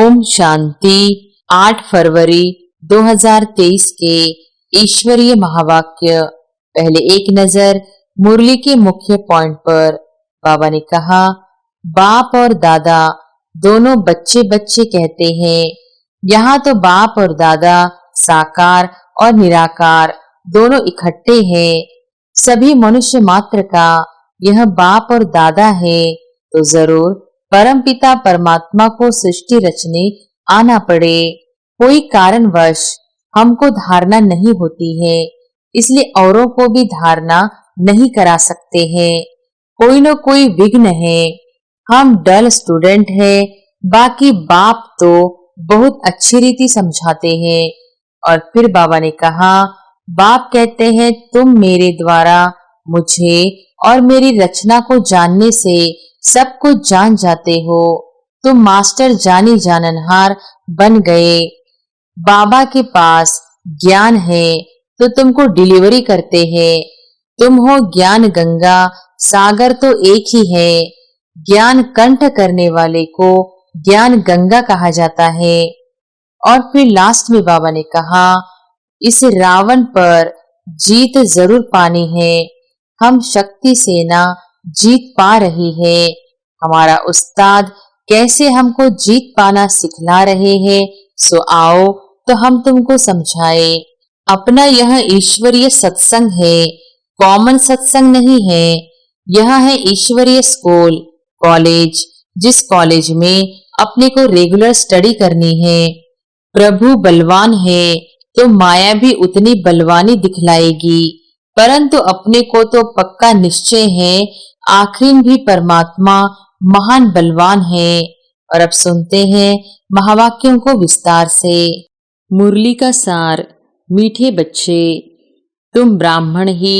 ओम शांति। 8 फरवरी 2023 के ईश्वरीय महावाक्य। पहले एक नजर मुरली के मुख्य पॉइंट पर। बाबा ने कहा, बाप और दादा दोनों बच्चे बच्चे कहते हैं। यहाँ तो बाप और दादा साकार और निराकार दोनों इकट्ठे हैं। सभी मनुष्य मात्र का यह बाप और दादा है, तो जरूर परमपिता परमात्मा को सृष्टि रचने आना पड़े। कोई कारणवश हमको धारणा नहीं होती है, इसलिए औरों को भी धारणा नहीं करा सकते हैं। कोई न कोई विघ्न है। हम डल स्टूडेंट हैं, बाकी बाप तो बहुत अच्छी रीति समझाते हैं। और फिर बाबा ने कहा, बाप कहते हैं, तुम मेरे द्वारा मुझे और मेरी रचना को जानने से सब कुछ जान जाते हो। तुम मास्टर जानी जाननहार बन गए। बाबा के पास ज्ञान है तो तुमको डिलीवरी करते हैं। तुम हो ज्ञान गंगा, सागर तो एक ही है। ज्ञान कंठ करने वाले को ज्ञान गंगा कहा जाता है। और फिर लास्ट में बाबा ने कहा, इस रावण पर जीत जरूर पानी है। हम शक्ति सेना जीत पा रही है। हमारा उस्ताद कैसे हमको जीत पाना सिखला रहे हैं, सो आओ तो हम तुमको समझाए। अपना यह ईश्वरीय सत्संग है, कॉमन सत्संग नहीं है। यह है ईश्वरीय स्कूल, कॉलेज, जिस कॉलेज में अपने को रेगुलर स्टडी करनी है। प्रभु बलवान है तो माया भी उतनी बलवानी दिखलाएगी, परंतु अपने को तो पक्का निश्चय है आखिर भी परमात्मा महान बलवान है। और अब सुनते हैं महावाक्यों को विस्तार से। मुरली का सार। मीठे बच्चे, तुम ब्राह्मण ही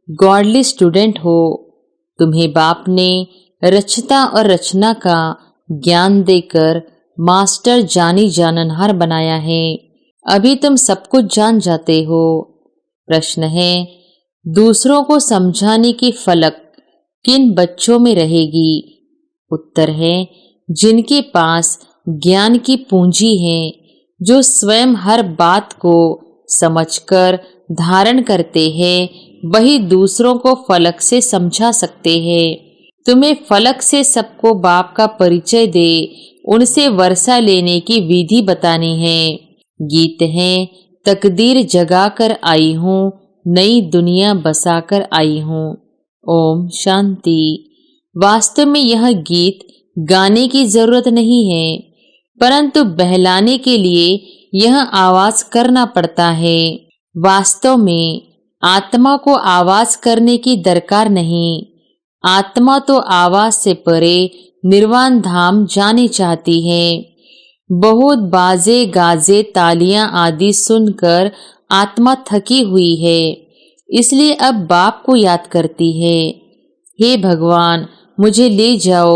गॉडली स्टूडेंट हो। तुम्हें बाप ने रचता और रचना का ज्ञान देकर मास्टर जानी जाननहार बनाया है। अभी तुम सब कुछ जान जाते हो। प्रश्न है, दूसरों को समझाने की फलक किन बच्चों में रहेगी? उत्तर है, जिनके पास ज्ञान की पूंजी है, जो स्वयं हर बात को समझकर धारण करते हैं, वही दूसरों को फलक से समझा सकते हैं। तुम्हें फलक से सबको बाप का परिचय दे उनसे वर्षा लेने की विधि बतानी है। गीत है, तकदीर जगा कर आई हूँ, नई दुनिया बसा कर आई हूँ। ओम शांति। वास्तव में यह गीत गाने की जरूरत नहीं है, परंतु बहलाने के लिए यह आवाज करना पड़ता है। वास्तव में आत्मा को आवाज करने की दरकार नहीं। आत्मा तो आवाज से परे निर्वाण धाम जाने चाहती है। बहुत बाजे गाजे तालियां आदि सुनकर आत्मा थकी हुई है, इसलिए अब बाप को याद करती है। हे भगवान, मुझे ले जाओ।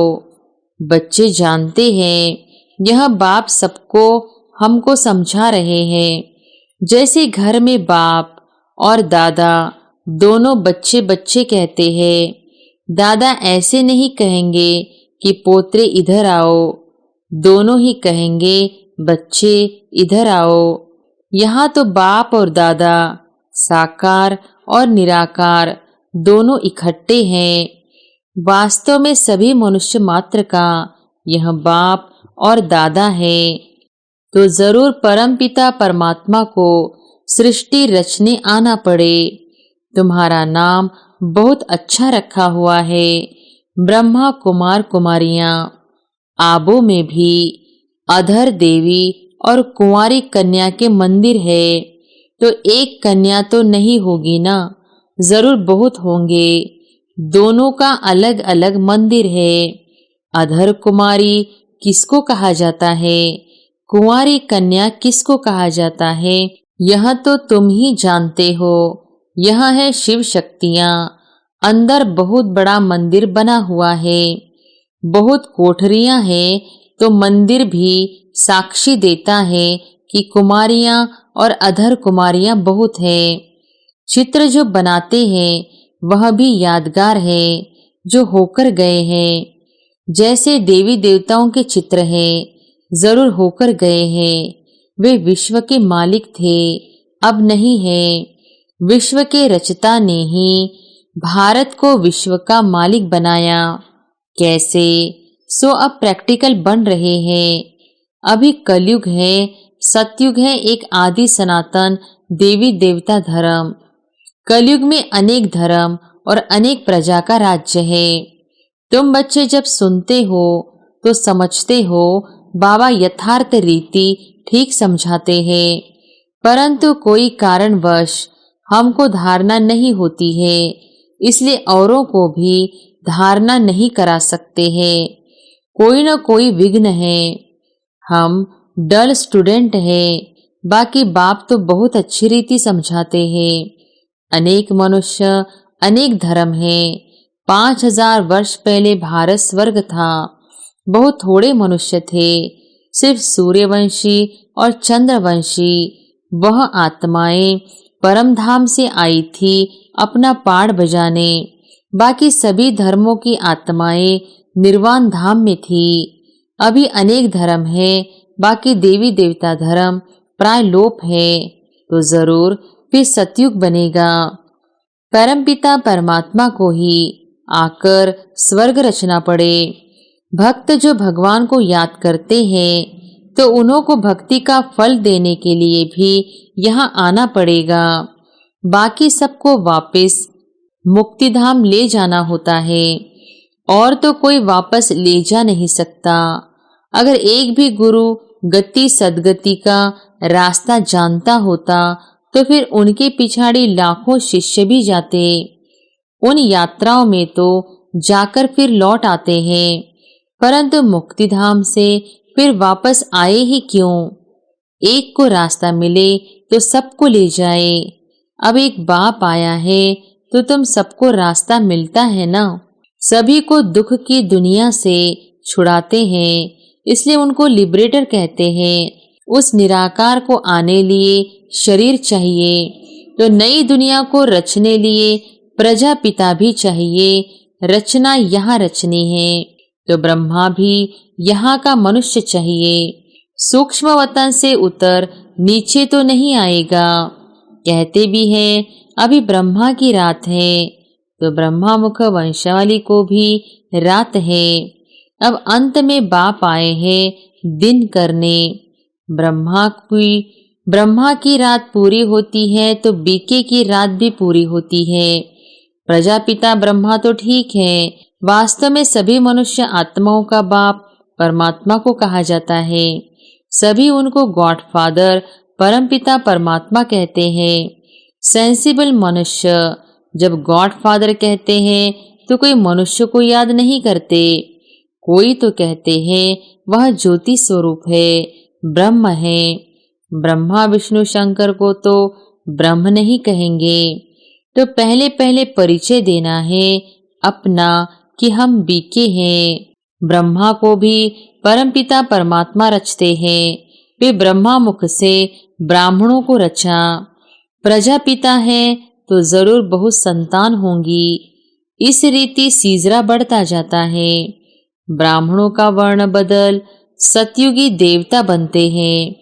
बच्चे जानते हैं यह बाप सबको हमको समझा रहे हैं। जैसे घर में बाप और दादा दोनों बच्चे बच्चे कहते हैं, दादा ऐसे नहीं कहेंगे कि पोत्रे इधर आओ, दोनों ही कहेंगे बच्चे इधर आओ। यहाँ तो बाप और दादा साकार और निराकार दोनों इकट्ठे हैं। वास्तव में सभी मनुष्य मात्र का यह बाप और दादा है, तो जरूर परमपिता परमात्मा को सृष्टि रचने आना पड़े। तुम्हारा नाम बहुत अच्छा रखा हुआ है, ब्रह्मा कुमार कुमारियां। आबो में भी अधर देवी और कुंवारी कन्या के मंदिर है, तो एक कन्या तो नहीं होगी ना, जरूर बहुत होंगे। दोनों का अलग अलग मंदिर है। अधर कुमारी किसको कहा जाता है, कुंवारी कन्या किसको कहा जाता है, यह तो तुम ही जानते हो। यह है शिव शक्तियां। अंदर बहुत बड़ा मंदिर बना हुआ है, बहुत कोठरियां हैं, तो मंदिर भी साक्षी देता है कि कुमारियां और अधर कुमारियां बहुत है। चित्र जो बनाते हैं वह भी यादगार है, जो होकर गए हैं। जैसे देवी देवताओं के चित्र हैं, जरूर होकर गए हैं। वे विश्व के मालिक थे, अब नहीं है। विश्व के रचता ने ही भारत को विश्व का मालिक बनाया। कैसे? सो अब प्रैक्टिकल बन रहे हैं। अभी कलयुग है, सतयुग है, एक आदि सनातन देवी देवता धर्म। कलयुग में अनेक धर्म और अनेक प्रजा का राज्य है। तुम बच्चे जब सुनते हो तो समझते हो बाबा यथार्थ रीति ठीक समझाते हैं, परंतु कोई कारणवश हमको धारणा नहीं होती है, इसलिए औरों को भी धारणा नहीं करा सकते हैं। कोई न कोई विघ्न है। हम डल स्टूडेंट हैं, बाकी बाप तो बहुत अच्छी रीति समझाते हैं। अनेक मनुष्य, अनेक धर्म हैं। 5000 वर्ष पहले भारत स्वर्ग था। बहुत थोड़े मनुष्य थे, सिर्फ सूर्यवंशी और चंद्रवंशी। वह आत्माएं परम धाम से आई थी अपना पाड़ बजाने। बाकी सभी धर्मों की आत्माएं निर्वाण धाम में थी। अभी अनेक धर्म है, बाकी देवी देवता धर्म प्राय लोप है। तो जरूर फिर सतयुग बनेगा। परमपिता परमात्मा को ही आकर स्वर्ग रचना पड़े। भक्त जो भगवान को याद करते हैं तो उन्हों को भक्ति का फल देने के लिए भी यहाँ आना पड़ेगा। बाकी सबको वापस मुक्तिधाम ले जाना होता है, और तो कोई वापस ले जा नहीं सकता। अगर एक भी गुरु गति सदगति का रास्ता जानता होता तो फिर उनके पिछाड़ी लाखों शिष्य भी जाते। उन यात्राओं में तो जाकर फिर लौट आते हैं, परंतु मुक्तिधाम से फिर वापस आए ही क्यों? एक को रास्ता मिले तो सबको ले जाए। अब एक बाप आया है तो तुम सबको रास्ता मिलता है ना। सभी को दुख की दुनिया से छुड़ाते हैं, इसलिए उनको लिबरेटर कहते हैं। उस निराकार को आने लिए शरीर चाहिए, तो नई दुनिया को रचने लिए प्रजापिता भी चाहिए। रचना यहाँ रचनी है तो ब्रह्मा भी यहाँ का मनुष्य चाहिए। सूक्ष्म वतन से उतर नीचे तो नहीं आएगा। कहते भी हैं अभी ब्रह्मा की रात है, तो ब्रह्मा मुख वंशावली को भी रात है। अब अंत में बाप आए हैं दिन करने। ब्रह्मा की रात पूरी होती है तो बीके की रात भी पूरी होती है। प्रजापिता ब्रह्मा तो ठीक है, वास्तव में सभी मनुष्य आत्माओं का बाप परमात्मा को कहा जाता है। सभी उनको गॉड फादर परमपिता परमात्मा कहते हैं। सेंसिबल मनुष्य जब गॉड फादर कहते हैं तो कोई मनुष्य को याद नहीं करते। कोई तो कहते हैं वह ज्योति स्वरूप है, ब्रह्म है। ब्रह्मा विष्णु शंकर को तो ब्रह्म नहीं कहेंगे। तो पहले पहले परिचय देना है अपना कि हम बीके हैं। ब्रह्मा को भी परमपिता परमात्मा रचते हैं। वे ब्रह्मा मुख से ब्राह्मणों को रचा। प्रजापिता है तो जरूर बहुत संतान होंगी। इस रीति सीजरा बढ़ता जाता है। ब्राह्मणों का वर्ण बदल सतयुगी देवता बनते हैं,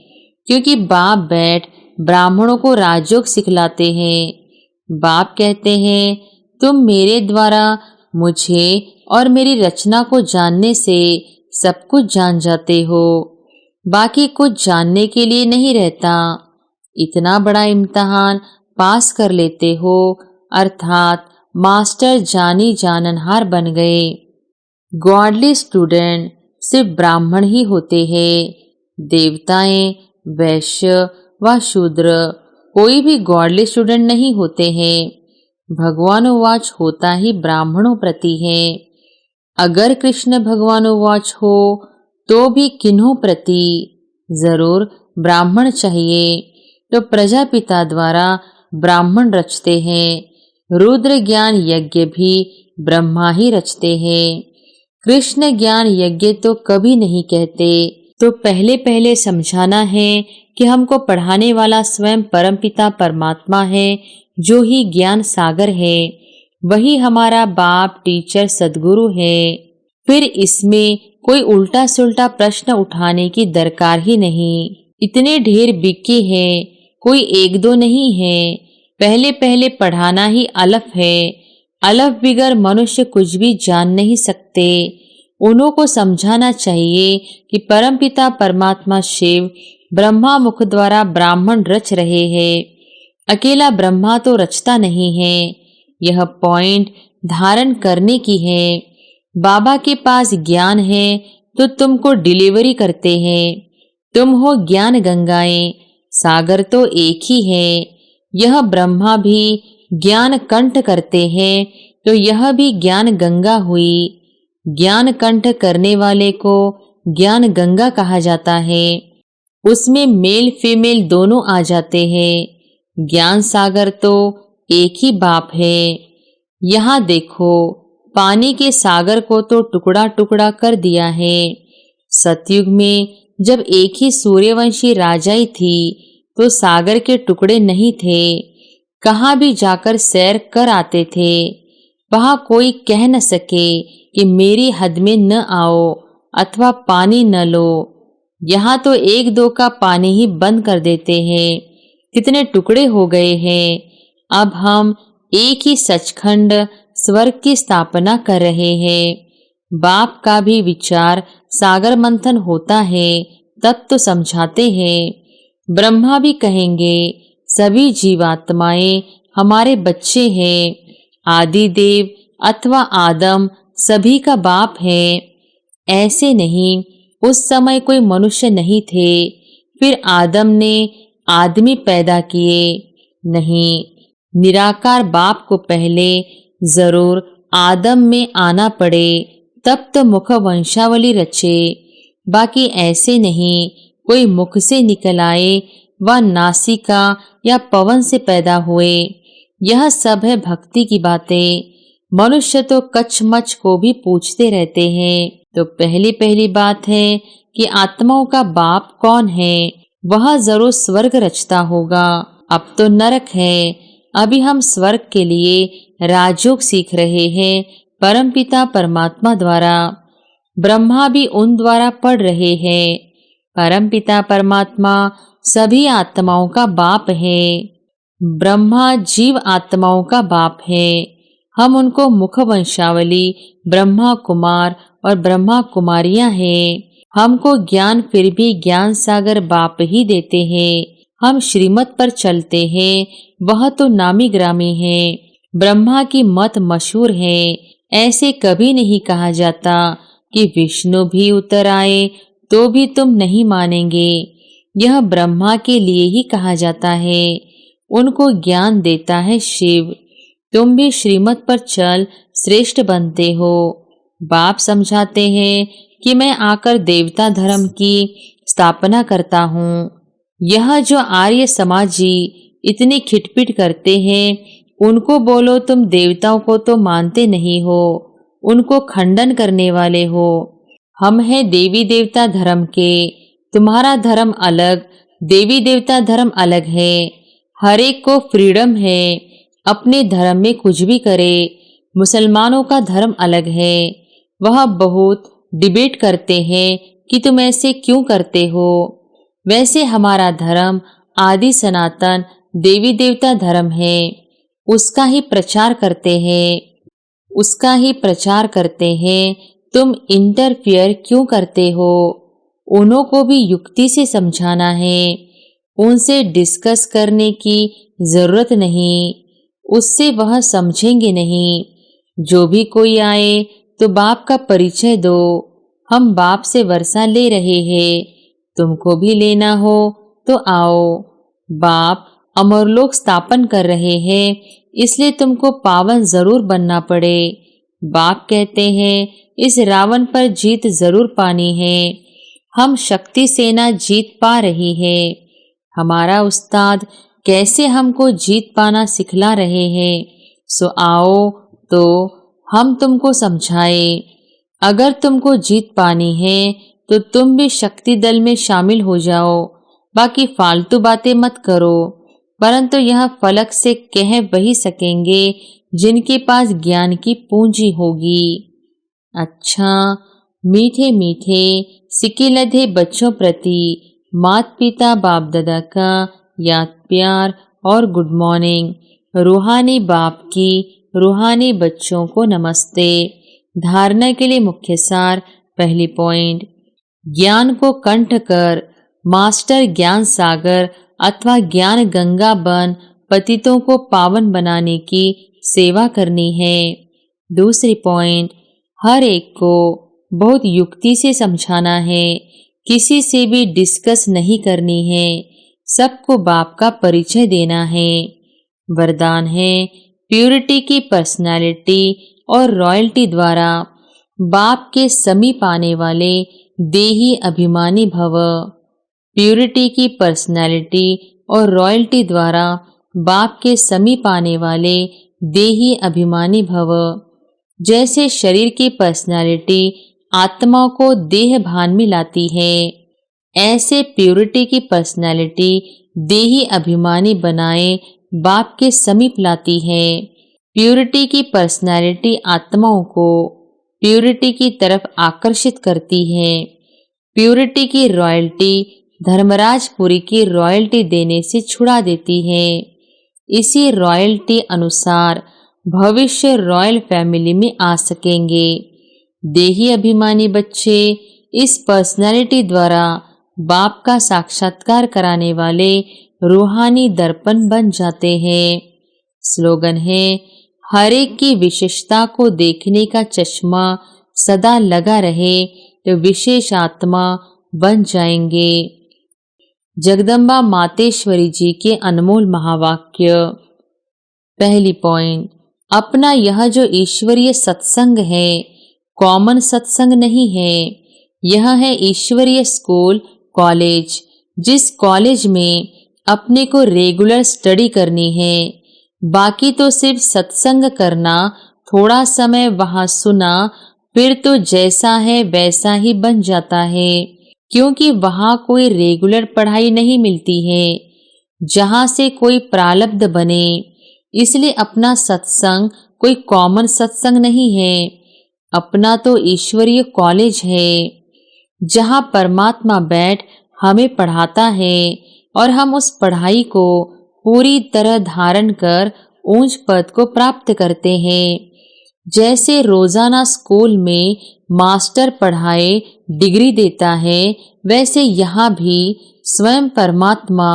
क्योंकि बाप बैठ ब्राह्मणों को राजयोग सिखलाते हैं। बाप कहते हैं तुम मेरे द्वारा मुझे और मेरी रचना को जानने से सब कुछ जान जाते हो। बाकी कुछ जानने के लिए नहीं रहता। इतना बड़ा इम्तिहान पास कर लेते हो, अर्थात मास्टर जानी जाननहार बन गए। गॉडली स्टूडेंट सिर्फ ब्राह्मण ही होते हैं। देवताएं, वैश्य व शूद्र कोई भी गॉडली स्टूडेंट नहीं होते हैं। भगवानुवाच होता ही ब्राह्मणों प्रति है। अगर कृष्ण भगवानुवाच हो तो भी किन्हों प्रति? जरूर ब्राह्मण चाहिए। तो प्रजापिता द्वारा ब्राह्मण रचते हैं। रुद्र ज्ञान यज्ञ भी ब्रह्मा ही रचते हैं। कृष्ण ज्ञान यज्ञ तो कभी नहीं कहते। तो पहले पहले समझाना है कि हमको पढ़ाने वाला स्वयं परमपिता परमात्मा है, जो ही ज्ञान सागर है। वही हमारा बाप, टीचर, सदगुरु है। फिर इसमें कोई उल्टा सुल्टा प्रश्न उठाने की दरकार ही नहीं। इतने ढेर बिके हैं, कोई एक दो नहीं है। पहले पहले पढ़ाना ही अलफ है। अलफ बिगर मनुष्य कुछ भी जान नहीं सकते। उन्हों को समझाना चाहिए कि परमपिता परमात्मा शिव ब्रह्मा मुख द्वारा ब्राह्मण रच रहे हैं। अकेला ब्रह्मा तो रचता नहीं है। यह पॉइंट धारण करने की है। बाबा के पास ज्ञान है तो तुमको डिलीवरी करते हैं। तुम हो ज्ञान गंगाएं, सागर तो एक ही है। यह ब्रह्मा भी ज्ञान कंठ करते हैं तो यह भी ज्ञान गंगा हुई। ज्ञान कंठ करने वाले को ज्ञान गंगा कहा जाता है। उसमें मेल फीमेल दोनों आ जाते हैं। ज्ञान सागर तो एक ही बाप है। यहाँ देखो, पानी के सागर को तो टुकड़ा टुकड़ा कर दिया है। सतयुग में जब एक ही सूर्यवंशी राजाई थी तो सागर के टुकड़े नहीं थे। कहाँ भी जाकर सैर कर आते थे। वहां कोई कह न सके कि मेरी हद में न आओ अथवा पानी न लो। यहाँ तो एक दो का पानी ही बंद कर देते हैं। कितने टुकड़े हो गए हैं। अब हम एक ही सचखंड स्वर्ग की स्थापना कर रहे हैं। बाप का भी विचार सागर मंथन होता है तब तो समझाते हैं। ब्रह्मा भी कहेंगे सभी जीवात्माएं हमारे बच्चे हैं। आदि देव अथवा आदम सभी का बाप है। ऐसे नहीं, उस समय कोई मनुष्य नहीं थे, फिर आदम ने आदमी पैदा किए। नहीं, निराकार बाप को पहले जरूर आदम में आना पड़े तब तो मुख वंशावली रचे। बाकी ऐसे नहीं कोई मुख से निकल आए व नासिका या पवन से पैदा हुए। यह सब है भक्ति की बातें। मनुष्य तो कचमच को भी पूछते रहते हैं। तो पहली पहली बात है कि आत्माओं का बाप कौन है। वह जरूर स्वर्ग रचता होगा। अब तो नरक है। अभी हम स्वर्ग के लिए राजयोग सीख रहे हैं परमपिता परमात्मा द्वारा। ब्रह्मा भी उन द्वारा पढ़ रहे हैं। परमपिता परमात्मा सभी आत्माओं का बाप है। ब्रह्मा जीव आत्माओं का बाप है। हम उनको मुख वंशावली ब्रह्मा कुमार और ब्रह्मा कुमारियां हैं। हमको ज्ञान फिर भी ज्ञान सागर बाप ही देते हैं। हम श्रीमत पर चलते हैं, वह तो नामी ग्रामी है। ब्रह्मा की मत मशहूर है। ऐसे कभी नहीं कहा जाता कि विष्णु भी उतर आए तो भी तुम नहीं मानेंगे। यह ब्रह्मा के लिए ही कहा जाता है। उनको ज्ञान देता है शिव। तुम भी श्रीमत पर चल श्रेष्ठ बनते हो। बाप समझाते हैं कि मैं आकर देवता धर्म की स्थापना करता हूँ। यह जो आर्य समाजी इतनी खिटपिट करते हैं, उनको बोलो तुम देवताओं को तो मानते नहीं हो, उनको खंडन करने वाले हो। हम हैं देवी देवता धर्म के। तुम्हारा धर्म अलग, देवी देवता धर्म अलग है। हर एक को फ्रीडम है, अपने धर्म में कुछ भी करे। मुसलमानों का धर्म अलग है। वह बहुत डिबेट करते हैं कि तुम ऐसे क्यों करते हो। वैसे हमारा धर्म आदि सनातन देवी देवता धर्म है। उसका ही प्रचार करते हैं। तुम इंटरफियर क्यों करते हो। उन्हों को भी युक्ति से समझाना है। उनसे डिस्कस करने की जरूरत नहीं, उससे वह समझेंगे नहीं। जो भी कोई आए तो बाप का परिचय दो। हम बाप से वर्षा ले रहे हैं, तुमको भी लेना हो तो आओ। बाप अमरलोक स्थापन कर रहे हैं, इसलिए तुमको पावन जरूर बनना पड़े। बाप कहते हैं इस रावण पर जीत जरूर पानी है। हम शक्ति सेना जीत पा रही है। हमारा उस्ताद कैसे हमको जीत पाना सिखला रहे हैं। सो आओ तो हम तुमको समझाए। अगर तुमको जीत पानी है तो तुम भी शक्ति दल में शामिल हो जाओ। बाकी फालतू बातें मत करो। परंतु यह फलक से कह वही सकेंगे जिनके पास ज्ञान की पूंजी होगी। अच्छा, मीठे मीठे सिक्के लदे बच्चों प्रति माता पिता बाप दादा का याद प्यार और गुड मॉर्निंग। रूहानी बाप की रूहानी बच्चों को नमस्ते। धारणा के लिए मुख्य सार। पहली पॉइंट, ज्ञान को कंठ कर मास्टर ज्ञान सागर अथवा ज्ञान गंगा बन पतितों को पावन बनाने की सेवा करनी है। दूसरी पॉइंट, हर एक को बहुत युक्ति से समझाना है, किसी से भी डिस्कस नहीं करनी है, सबको बाप का परिचय देना है। वरदान है, प्यूरिटी की पर्सनालिटी और रॉयल्टी द्वारा बाप के समीप आने वाले देही अभिमानी भव। प्यूरिटी की पर्सनालिटी और रॉयल्टी द्वारा बाप के समीप आने वाले देही अभिमानी भव। जैसे शरीर की पर्सनालिटी आत्मा को देह भान में लाती है, ऐसे प्यूरिटी की पर्सनालिटी देही अभिमानी बनाए बाप के समीप लाती है। प्यूरिटी की पर्सनालिटी आत्माओं को प्यूरिटी की तरफ आकर्षित करती है। प्यूरिटी की रॉयल्टी धर्मराजपुरी की रॉयल्टी देने से छुड़ा देती है। इसी रॉयल्टी अनुसार भविष्य रॉयल फैमिली में आ सकेंगे। देही अभिमानी बच्चे इस पर्सनालिटी द्वारा बाप का साक्षात्कार कराने वाले रूहानी दर्पण बन जाते हैं। स्लोगन है, हर एक की विशेषता को देखने का चश्मा सदा लगा रहे तो विशेष आत्मा बन जाएंगे। जगदम्बा मातेश्वरी जी के अनमोल महावाक्य। पहली पॉइंट, अपना यह जो ईश्वरीय सत्संग है कॉमन सत्संग नहीं है, यह है ईश्वरीय स्कूल कॉलेज, जिस कॉलेज में अपने को रेगुलर स्टडी करनी है। बाकी तो सिर्फ सत्संग करना, थोड़ा समय वहां सुना, फिर तो जैसा है वैसा ही बन जाता है, क्योंकि वहां कोई रेगुलर पढ़ाई नहीं मिलती है जहां से कोई प्रारब्ध बने। इसलिए अपना सत्संग कोई कॉमन सत्संग नहीं है, अपना तो ईश्वरीय कॉलेज है जहां परमात्मा बैठ हमें पढ़ाता है और हम उस पढ़ाई को पूरी तरह धारण कर ऊंच पद को प्राप्त करते हैं। जैसे रोजाना स्कूल में मास्टर पढ़ाए डिग्री देता है, वैसे यहाँ भी स्वयं परमात्मा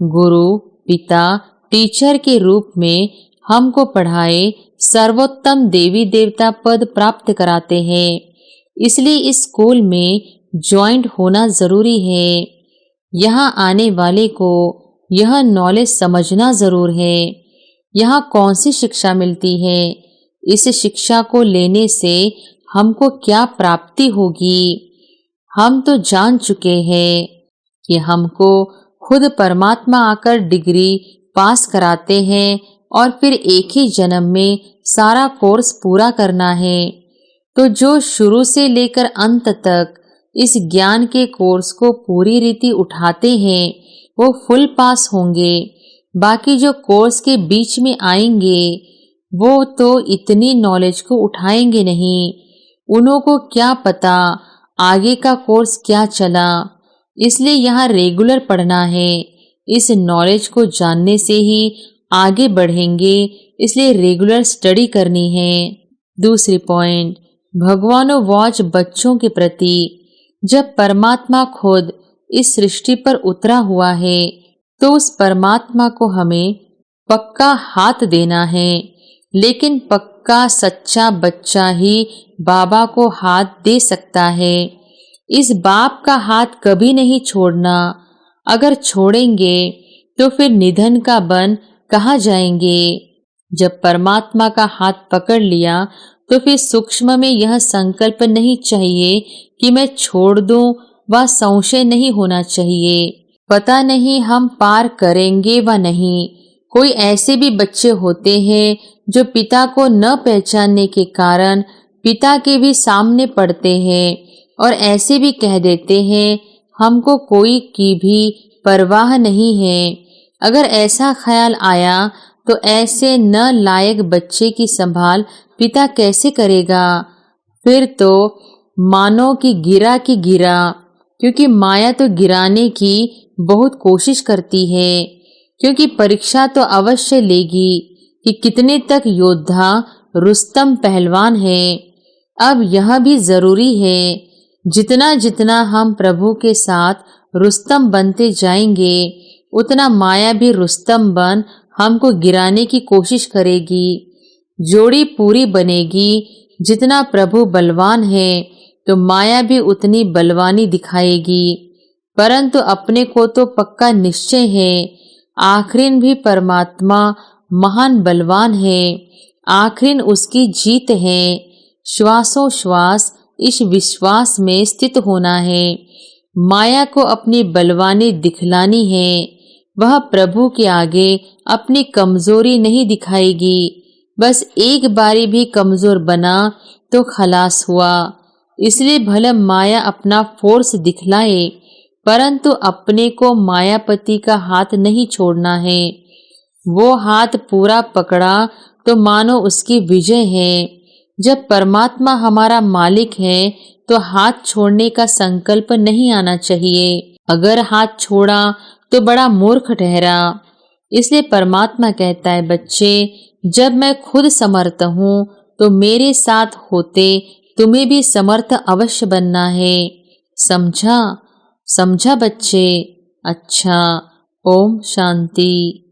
गुरु पिता टीचर के रूप में हमको पढ़ाए सर्वोत्तम देवी देवता पद प्राप्त कराते हैं। इसलिए इस स्कूल में ज्वाइंट होना जरूरी है। यहाँ आने वाले को यह नॉलेज समझना जरूर है। यहाँ कौन सी शिक्षा मिलती है, इस शिक्षा को लेने से हमको क्या प्राप्ति होगी। हम तो जान चुके हैं कि हमको खुद परमात्मा आकर डिग्री पास कराते हैं और फिर एक ही जन्म में सारा कोर्स पूरा करना है। तो जो शुरू से लेकर अंत तक इस ज्ञान के कोर्स को पूरी रीति उठाते हैं वो फुल पास होंगे। बाकी जो कोर्स के बीच में आएंगे वो तो इतनी नॉलेज को उठाएंगे नहीं, उन्हों को क्या पता आगे का कोर्स क्या चला। इसलिए यहाँ रेगुलर पढ़ना है, इस नॉलेज को जानने से ही आगे बढ़ेंगे, इसलिए रेगुलर स्टडी करनी है। दूसरी पॉइंट, भगवानो वॉच बच्चों के प्रति। जब परमात्मा खुद इस सृष्टि पर उतरा हुआ है तो उस परमात्मा को हमें पक्का हाथ देना है, लेकिन पक्का सच्चा बच्चा ही बाबा को हाथ दे सकता है। इस बाप का हाथ कभी नहीं छोड़ना, अगर छोड़ेंगे तो फिर निधन का बन कहाँ जाएंगे। जब परमात्मा का हाथ पकड़ लिया तो फिर सूक्ष्म में यह संकल्प नहीं चाहिए कि मैं छोड़ दूं, व संशय नहीं होना चाहिए पता नहीं हम पार करेंगे व नहीं। कोई ऐसे भी बच्चे होते हैं जो पिता को न पहचानने के कारण पिता के भी सामने पड़ते हैं और ऐसे भी कह देते हैं हमको कोई की भी परवाह नहीं है। अगर ऐसा ख्याल आया तो ऐसे न लायक बच्चे की संभाल पिता कैसे करेगा। फिर तो मानो कि गिरा की गिरा, क्योंकि माया तो गिराने की बहुत कोशिश करती है, क्योंकि परीक्षा तो अवश्य लेगी कि कितने तक योद्धा रुस्तम पहलवान है। अब यह भी जरूरी है, जितना जितना हम प्रभु के साथ रुस्तम बनते जाएंगे, उतना माया भी रुस्तम बन हमको गिराने की कोशिश करेगी। जोड़ी पूरी बनेगी। जितना प्रभु बलवान है तो माया भी उतनी बलवानी दिखाएगी। परंतु अपने को तो पक्का निश्चय है, आखिरिन भी परमात्मा महान बलवान है, आखिरिन उसकी जीत है। श्वासों श्वास इस विश्वास में स्थित होना है। माया को अपनी बलवानी दिखलानी है, वह प्रभु के आगे अपनी कमजोरी नहीं दिखाएगी। बस एक बारी भी कमजोर बना तो खलास हुआ। इसलिए भले माया अपना फोर्स दिखलाए, परंतु अपने को मायापति का हाथ नहीं छोड़ना है। वो हाथ पूरा पकड़ा तो मानो उसकी विजय है। जब परमात्मा हमारा मालिक है तो हाथ छोड़ने का संकल्प नहीं आना चाहिए। अगर हाथ छोड़ा तो बड़ा मूर्ख ठहरा। इसलिए परमात्मा कहता है, बच्चे, जब मैं खुद समर्थ हूँ तो मेरे साथ होते तुम्हें भी समर्थ अवश्य बनना है। समझा? समझा बच्चे? अच्छा, ओम शांति।